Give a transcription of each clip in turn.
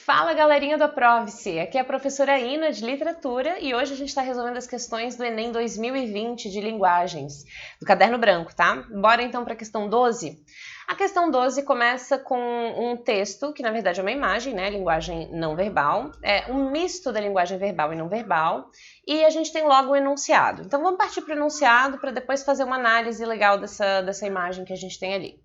Fala galerinha do Aprove-se, aqui é a professora Ina de Literatura e hoje a gente está resolvendo as questões do Enem 2020 de linguagens, do caderno branco, tá? Bora então para a questão 12? A questão 12 começa com um texto, que na verdade é uma imagem, né? Linguagem não verbal, é um misto da linguagem verbal e não verbal, e a gente tem logo o enunciado. Então vamos partir para o enunciado para depois fazer uma análise legal dessa imagem que a gente tem ali.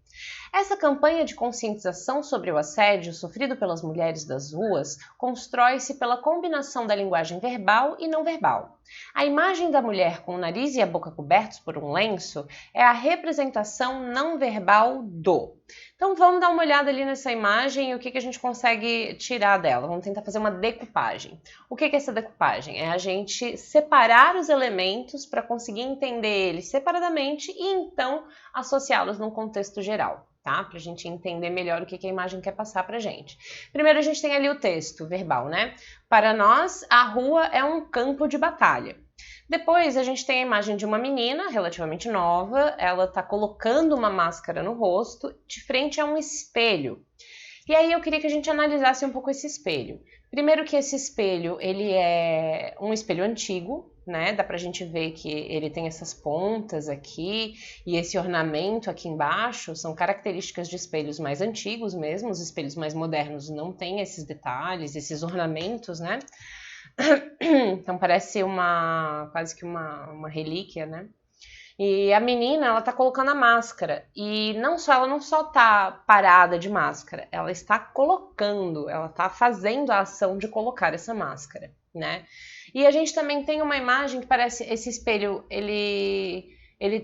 Essa campanha de conscientização sobre o assédio sofrido pelas mulheres das ruas constrói-se pela combinação da linguagem verbal e não verbal. A imagem da mulher com o nariz e a boca cobertos por um lenço é a representação não verbal do. Então vamos dar uma olhada ali nessa imagem e o que a gente consegue tirar dela. Vamos tentar fazer uma decupagem. O que é essa decupagem? É a gente separar os elementos para conseguir entender eles separadamente e então associá-los num contexto geral, tá? Para a gente entender melhor o que a imagem quer passar para a gente. Primeiro a gente tem ali o texto verbal, né? Para nós, a rua é um campo de batalha. Depois a gente tem a imagem de uma menina relativamente nova, ela está colocando uma máscara no rosto de frente a um espelho. E aí eu queria que a gente analisasse um pouco esse espelho. Primeiro que esse espelho, ele é um espelho antigo, né? Dá pra gente ver que ele tem essas pontas aqui e esse ornamento aqui embaixo, são características de espelhos mais antigos mesmo, os espelhos mais modernos não têm esses detalhes, esses ornamentos, né? Então parece quase que uma relíquia, né? E a menina, ela tá colocando a máscara. E ela não só tá parada de máscara, ela está colocando, ela tá fazendo a ação de colocar essa máscara, né? E a gente também tem uma imagem que parece, esse espelho, ele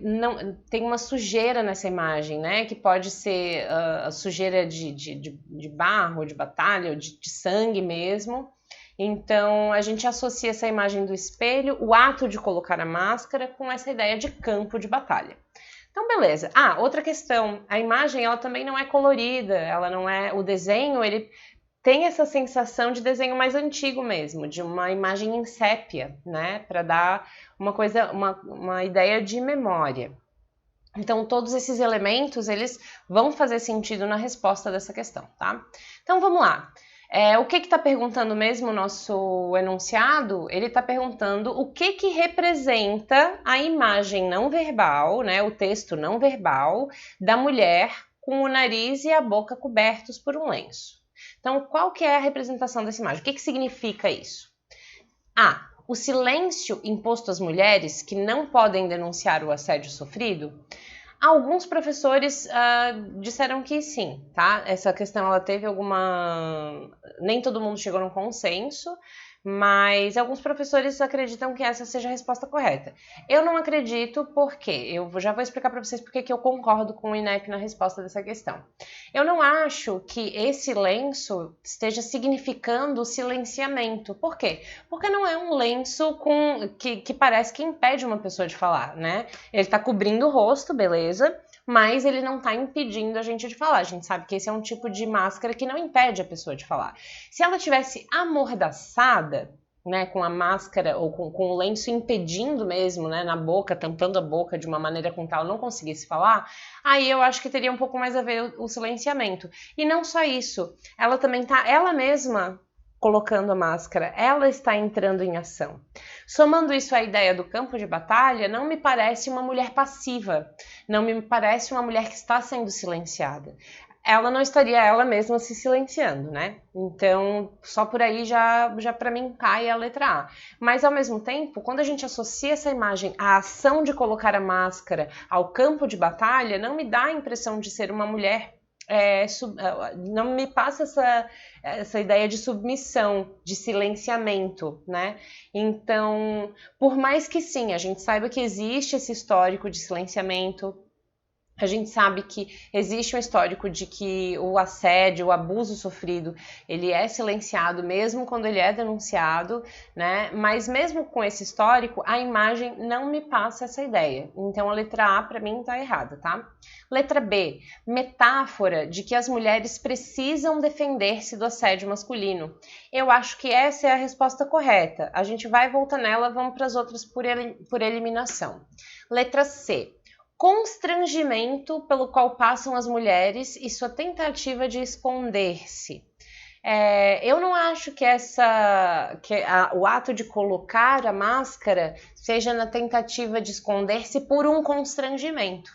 não tem uma sujeira nessa imagem, né? Que pode ser a sujeira de barro, de batalha, ou de sangue mesmo. Então, a gente associa essa imagem do espelho, o ato de colocar a máscara, com essa ideia de campo de batalha. Então, beleza. Outra questão. A imagem, ela também não é colorida, ela não é... O desenho, ele tem essa sensação de desenho mais antigo mesmo, de uma imagem em sépia, né? Para dar uma ideia de memória. Então, todos esses elementos, eles vão fazer sentido na resposta dessa questão, tá? Então, vamos lá. O que está perguntando mesmo o nosso enunciado? Ele está perguntando o que representa a imagem não verbal, né, o texto não verbal da mulher com o nariz e a boca cobertos por um lenço. Então, qual que é a representação dessa imagem? O que significa isso? O silêncio imposto às mulheres que não podem denunciar o assédio sofrido. Alguns professores disseram que sim, tá? Essa questão, ela teve nem todo mundo chegou num consenso, mas alguns professores acreditam que essa seja a resposta correta. Eu não acredito, porque eu já vou explicar para vocês porque que eu concordo com o INEP na resposta dessa questão. Eu não acho que esse lenço esteja significando silenciamento. Por quê? Porque não é um lenço que parece que impede uma pessoa de falar, né? Ele está cobrindo o rosto, beleza, mas ele não está impedindo a gente de falar. A gente sabe que esse é um tipo de máscara que não impede a pessoa de falar. Se ela tivesse amordaçada, né, com a máscara ou com o lenço impedindo mesmo, né, na boca, tampando a boca de uma maneira com que ela não conseguisse falar, aí eu acho que teria um pouco mais a ver o silenciamento. E não só isso, ela também tá, ela mesma colocando a máscara, ela está entrando em ação. Somando isso à ideia do campo de batalha, não me parece uma mulher passiva, não me parece uma mulher que está sendo silenciada. Ela não estaria ela mesma se silenciando, né? Então, só por aí já para mim cai a letra A. Mas, ao mesmo tempo, quando a gente associa essa imagem à ação de colocar a máscara ao campo de batalha, não me dá a impressão de ser uma mulher, não me passa essa ideia de submissão, de silenciamento, né? Então, por mais que sim, a gente saiba que existe esse histórico de silenciamento, a gente sabe que existe um histórico de que o assédio, o abuso sofrido, ele é silenciado mesmo quando ele é denunciado, né? Mas mesmo com esse histórico, a imagem não me passa essa ideia. Então a letra A para mim tá errada, tá? Letra B, metáfora de que as mulheres precisam defender-se do assédio masculino. Eu acho que essa é a resposta correta. A gente vai voltar nela, vamos para as outras por eliminação. Letra C. Constrangimento pelo qual passam as mulheres e sua tentativa de esconder-se. Eu não acho que o ato de colocar a máscara seja na tentativa de esconder-se por um constrangimento.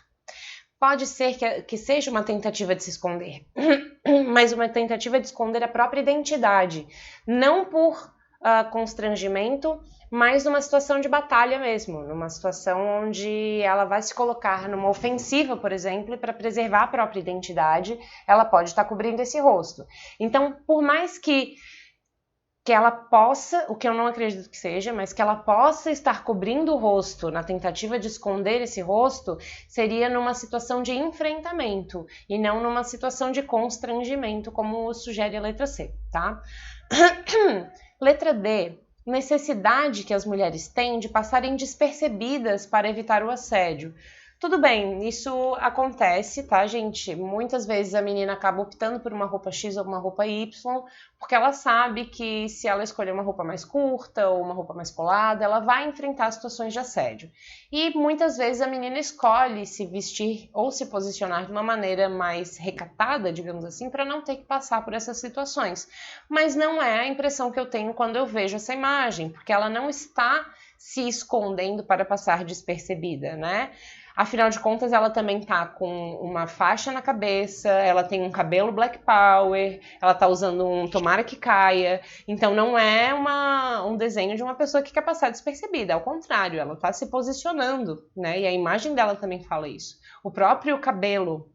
Pode ser que seja uma tentativa de se esconder, mas uma tentativa de esconder a própria identidade, não por constrangimento, mas numa situação de batalha mesmo, numa situação onde ela vai se colocar numa ofensiva, por exemplo, e para preservar a própria identidade, ela pode estar cobrindo esse rosto. Então, por mais que ela possa, o que eu não acredito que seja, mas que ela possa estar cobrindo o rosto na tentativa de esconder esse rosto, seria numa situação de enfrentamento e não numa situação de constrangimento, como sugere a letra C, tá? Letra D. Necessidade que as mulheres têm de passarem despercebidas para evitar o assédio. Tudo bem, isso acontece, tá, gente? Muitas vezes a menina acaba optando por uma roupa X ou uma roupa Y, porque ela sabe que se ela escolher uma roupa mais curta ou uma roupa mais colada, ela vai enfrentar situações de assédio. E muitas vezes a menina escolhe se vestir ou se posicionar de uma maneira mais recatada, digamos assim, para não ter que passar por essas situações. Mas não é a impressão que eu tenho quando eu vejo essa imagem, porque ela não está se escondendo para passar despercebida, né? Afinal de contas, ela também tá com uma faixa na cabeça, ela tem um cabelo black power, ela tá usando um tomara que caia. Então não é um desenho de uma pessoa que quer passar despercebida, ao contrário, ela tá se posicionando, né? E a imagem dela também fala isso. O próprio cabelo,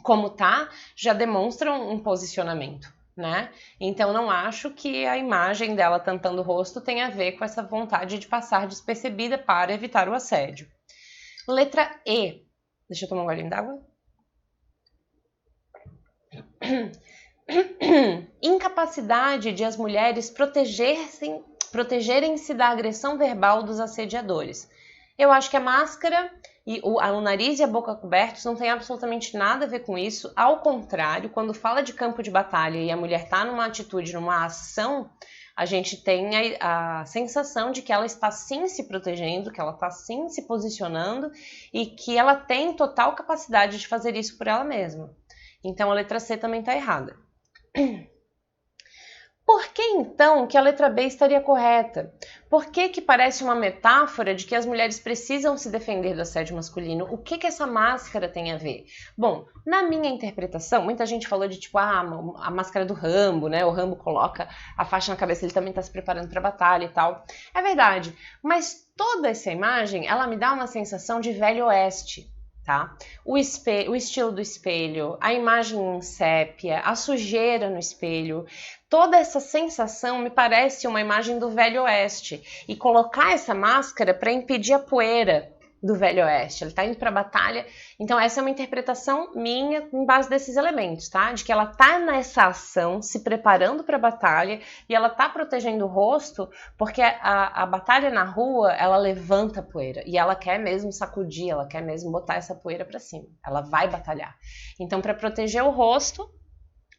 como tá, já demonstra um posicionamento, né? Então não acho que a imagem dela tampando o rosto tenha a ver com essa vontade de passar despercebida para evitar o assédio. Letra E. Deixa eu tomar um golinho d'água. Incapacidade de as mulheres protegerem-se da agressão verbal dos assediadores. Eu acho que a máscara e o nariz e a boca cobertos não tem absolutamente nada a ver com isso. Ao contrário, quando fala de campo de batalha e a mulher está numa atitude, numa ação, a gente tem a sensação de que ela está sim se protegendo, que ela está sim se posicionando e que ela tem total capacidade de fazer isso por ela mesma. Então a letra C também está errada. Por que então que a letra B estaria correta? Por que parece uma metáfora de que as mulheres precisam se defender do assédio masculino? O que essa máscara tem a ver? Bom, na minha interpretação, muita gente falou de tipo, a máscara do Rambo, né? O Rambo coloca a faixa na cabeça, ele também está se preparando para a batalha e tal. É verdade, mas toda essa imagem, ela me dá uma sensação de velho oeste. Tá? O estilo do espelho, a imagem em sépia, a sujeira no espelho, toda essa sensação me parece uma imagem do Velho Oeste. E colocar essa máscara para impedir a poeira do Velho Oeste. Ele está indo para a batalha. Então essa é uma interpretação minha em base desses elementos, tá? De que ela está nessa ação, se preparando para a batalha e ela está protegendo o rosto porque a batalha na rua, ela levanta a poeira e ela quer mesmo sacudir, ela quer mesmo botar essa poeira para cima. Ela vai batalhar. Então para proteger o rosto,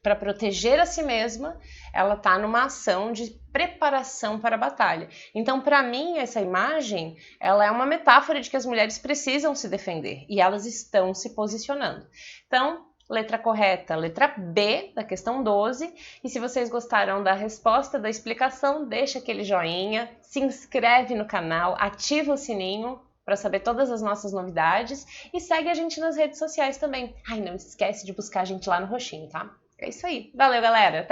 para proteger a si mesma, ela está numa ação de preparação para a batalha. Então, para mim, essa imagem, ela é uma metáfora de que as mulheres precisam se defender e elas estão se posicionando. Então, letra correta, letra B da questão 12. E se vocês gostaram da resposta, da explicação, deixa aquele joinha, se inscreve no canal, ativa o sininho para saber todas as nossas novidades e segue a gente nas redes sociais também. Ai, não esquece de buscar a gente lá no roxinho, tá? É isso aí. Valeu, galera! Até